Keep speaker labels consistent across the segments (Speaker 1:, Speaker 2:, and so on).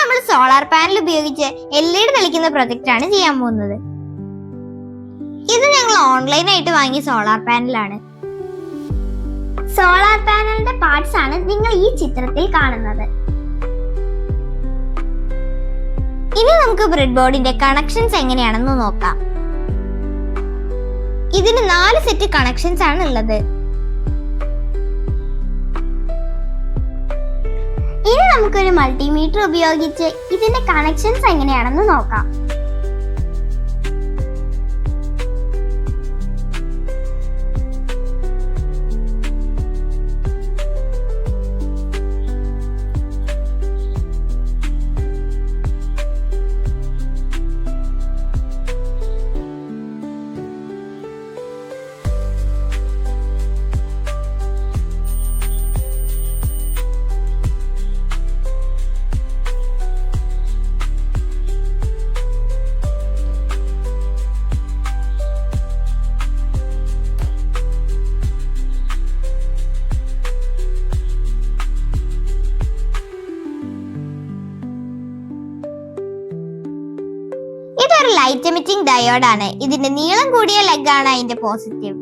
Speaker 1: നമ്മൾ solar panel ഉപയോഗിച്ച് LED തെളിക്കുന്ന project ആണ് ചെയ്യാൻ പോകുന്നത്. ഇത് ഞങ്ങൾ ഓൺലൈനായിട്ട് വാങ്ങിയ സോളാർ പാനലാണ്. സോളാർ പാനലിന്റെ പാർട്സ് ആണ് നിങ്ങൾ ഈ ചിത്രത്തിൽ കാണുന്നത്. ഇനി നമുക്ക് ബ്രെഡ് ബോർഡിന്റെ കണക്ഷൻസ് എങ്ങനെയാണെന്ന് നോക്കാം. ഇതിന് 4 സെറ്റ് കണക്ഷൻസ് ആണ് ഉള്ളത്. ഇനി നമുക്കൊരു മൾട്ടിമീറ്റർ ഉപയോഗിച്ച് ഇതിന്റെ കണക്ഷൻസ് എങ്ങനെയാണെന്ന് നോക്കാം. ഇതൊരു ലൈറ്റ് എമിറ്റിംഗ് ഡയോഡ് ആണ്. ഇതിന്റെ നീളം കൂടിയ ലെഗ് ആണ് അതിന്റെ പോസിറ്റീവ്.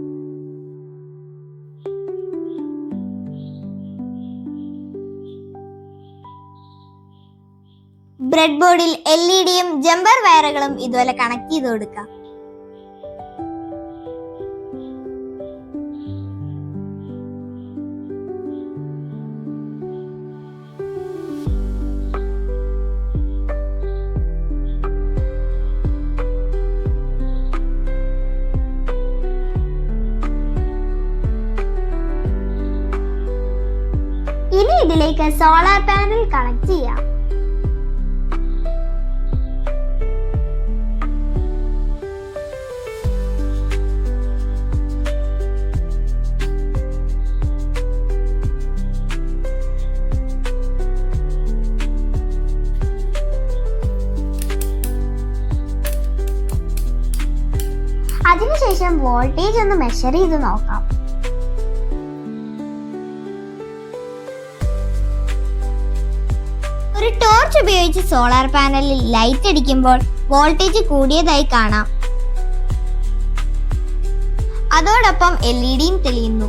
Speaker 1: ബ്രെഡ് ബോർഡിൽ LED-യും ജമ്പർ വയറുകളും ഇതുപോലെ കണക്ട് ചെയ്ത് കൊടുക്കാം. ഇനി ഇതിലേക്ക് സോളാർ പാനൽ കണക്ട് ചെയ്യാം. അതിനുശേഷം വോൾട്ടേജ് ഒന്ന് മെഷർ ചെയ്ത് നോക്കാം. ഒരു ടോർച്ച് ഉപയോഗിച്ച് സോളാർ പാനലിൽ ലൈറ്റ് അടിക്കുമ്പോൾ വോൾട്ടേജ് കൂടിയതായി കാണാം. അതോടൊപ്പം LED-യും തെളിയുന്നു.